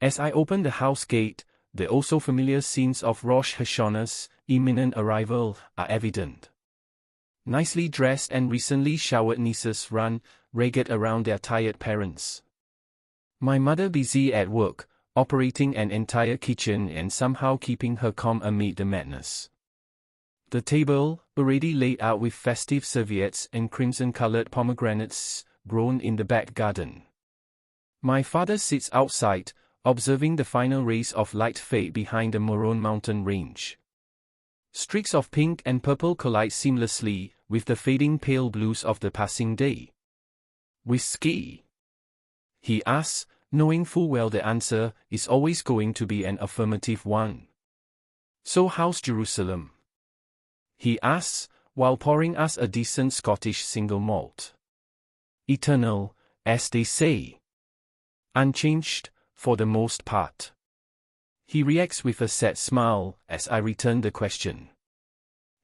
As I open the house gate, the also-familiar scenes of Rosh Hashanah's imminent arrival are evident. Nicely dressed and recently showered nieces run ragged around their tired parents. My mother busy at work, operating an entire kitchen and somehow keeping her calm amid the madness. The table, already laid out with festive serviettes and crimson-colored pomegranates, grown in the back garden. My father sits outside, observing the final rays of light fade behind the Moron mountain range. Streaks of pink and purple collide seamlessly with the fading pale blues of the passing day. "Whiskey?" he asks, knowing full well the answer is always going to be an affirmative one. "So how's Jerusalem?" he asks, while pouring us a decent Scottish single malt. "Eternal, as they say. Unchanged, for the most part." He reacts with a sad smile as I return the question.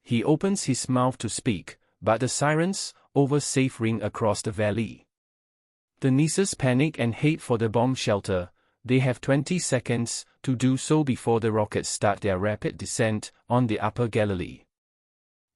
He opens his mouth to speak, but the sirens over safe ring across the valley. The nieces panic and head for the bomb shelter. They have 20 seconds to do so before the rockets start their rapid descent on the Upper Galilee.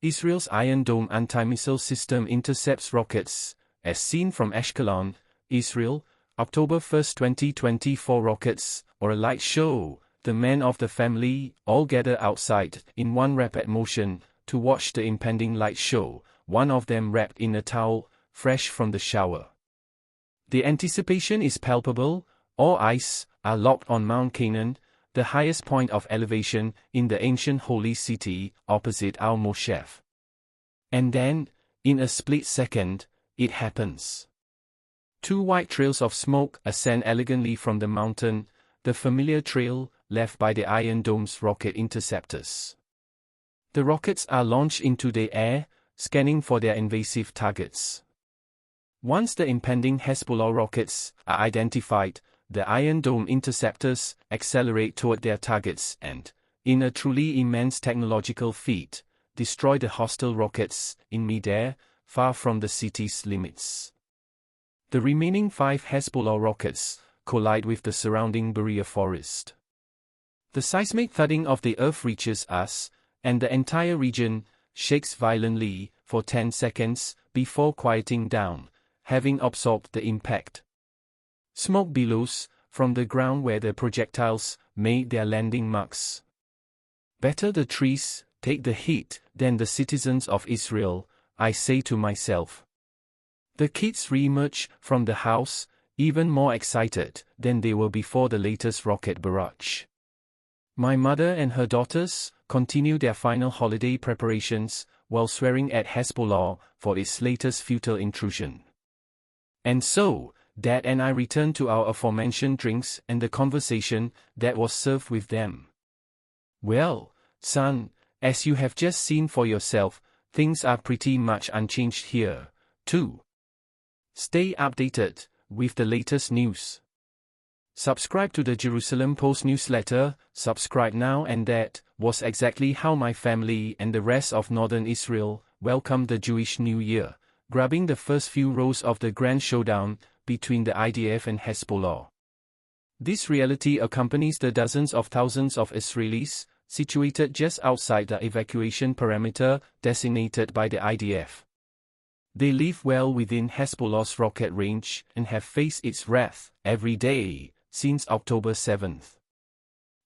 Israel's Iron Dome anti-missile system intercepts rockets, as seen from Ashkelon, Israel, October 1, 2024. Rockets, or a light show. The men of the family all gather outside in one rapid motion to watch the impending light show, one of them wrapped in a towel, fresh from the shower. The anticipation is palpable. All eyes are locked on Mount Canaan, the highest point of elevation in the ancient holy city opposite Al Moshev. And then, in a split second, it happens. Two white trails of smoke ascend elegantly from the mountain, the familiar trail left by the Iron Dome's rocket interceptors. The rockets are launched into the air, scanning for their invasive targets. Once the impending Hezbollah rockets are identified, the Iron Dome interceptors accelerate toward their targets and, in a truly immense technological feat, destroy the hostile rockets in midair, far from the city's limits. The remaining 5 Hezbollah rockets collide with the surrounding Berea forest. The seismic thudding of the earth reaches us, and the entire region shakes violently for 10 seconds before quieting down, having absorbed the impact. Smoke billows from the ground where the projectiles made their landing marks. Better the trees take the heat than the citizens of Israel, I say to myself. The kids re-emerge from the house, even more excited than they were before the latest rocket barrage. My mother and her daughters continue their final holiday preparations while swearing at Hezbollah for its latest futile intrusion. And so, Dad and I return to our aforementioned drinks and the conversation that was served with them. "Well, son, as you have just seen for yourself, things are pretty much unchanged here, too. Stay updated with the latest news. Subscribe to the Jerusalem Post newsletter, subscribe now." And that was exactly how my family and the rest of northern Israel welcomed the Jewish New Year, grabbing the first few rows of the grand showdown between the IDF and Hezbollah. This reality accompanies the dozens of thousands of Israelis situated just outside the evacuation perimeter designated by the IDF. They live well within Hezbollah's rocket range and have faced its wrath every day since October 7.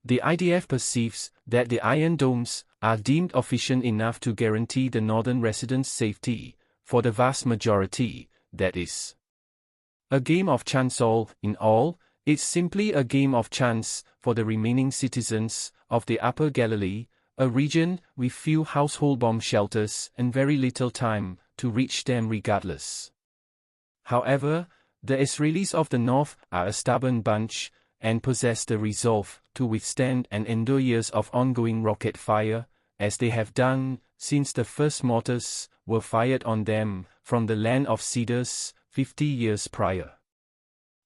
The IDF perceives that the Iron Domes are deemed efficient enough to guarantee the northern residents' safety, for the vast majority, that is. A game of chance. All in all, it's simply a game of chance for the remaining citizens of the Upper Galilee, a region with few household bomb shelters and very little time to reach them regardless. However, the Israelis of the north are a stubborn bunch, and possess the resolve to withstand and endure years of ongoing rocket fire, as they have done since the first mortars were fired on them from the land of cedars 50 years prior.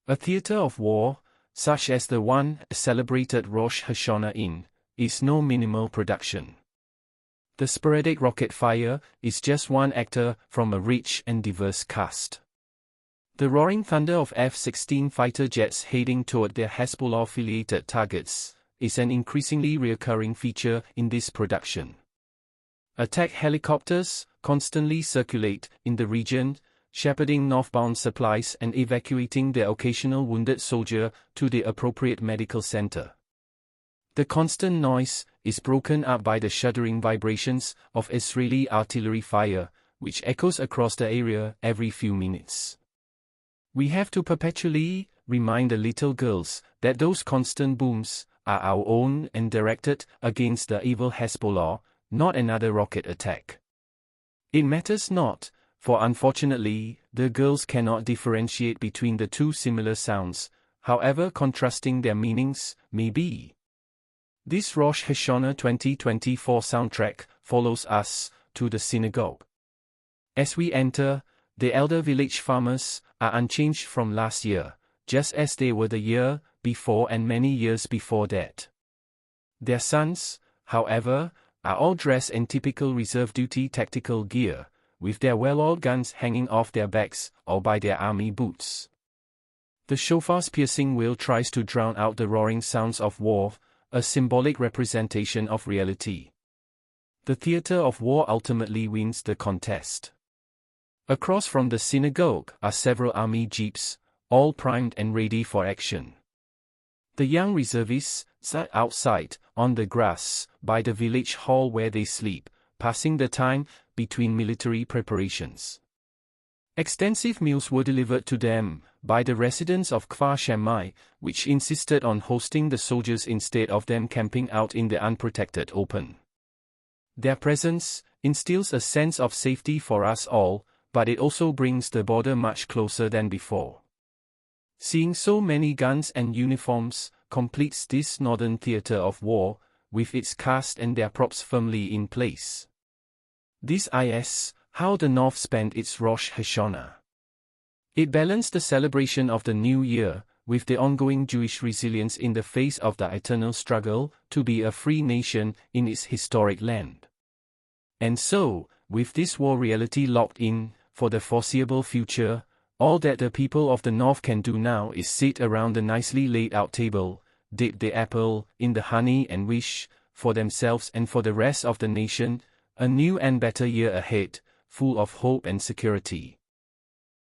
A theater of war, such as the one celebrated Rosh Hashanah in, is no minimal production. The sporadic rocket fire is just one actor from a rich and diverse cast. The roaring thunder of F-16 fighter jets heading toward their Hezbollah-affiliated targets is an increasingly recurring feature in this production. Attack helicopters constantly circulate in the region, shepherding northbound supplies and evacuating the occasional wounded soldier to the appropriate medical center. The constant noise is broken up by the shuddering vibrations of Israeli artillery fire, which echoes across the area every few minutes. We have to perpetually remind the little girls that those constant booms are our own and directed against the evil Hezbollah, not another rocket attack. It matters not, for unfortunately, the girls cannot differentiate between the two similar sounds, however contrasting their meanings may be. This Rosh Hashanah 2024 soundtrack follows us to the synagogue. As we enter, the elder village farmers are unchanged from last year, just as they were the year before and many years before that. Their sons, however, are all dressed in typical reserve duty tactical gear, with their well-oiled guns hanging off their backs or by their army boots. The shofar's piercing wail tries to drown out the roaring sounds of war, a symbolic representation of reality. The theater of war ultimately wins the contest. Across from the synagogue are several army jeeps, all primed and ready for action. The young reservists sat outside, on the grass, by the village hall where they sleep, passing the time between military preparations. Extensive meals were delivered to them by the residents of Kfar Shammai, which insisted on hosting the soldiers instead of them camping out in the unprotected open. Their presence instills a sense of safety for us all, but it also brings the border much closer than before. Seeing so many guns and uniforms completes this northern theater of war, with its cast and their props firmly in place. This is how the North spent its Rosh Hashanah. It balanced the celebration of the New Year with the ongoing Jewish resilience in the face of the eternal struggle to be a free nation in its historic land. And so, with this war reality locked in, for the foreseeable future, all that the people of the North can do now is sit around the nicely laid out table, dip the apple in the honey and wish, for themselves and for the rest of the nation, a new and better year ahead, full of hope and security.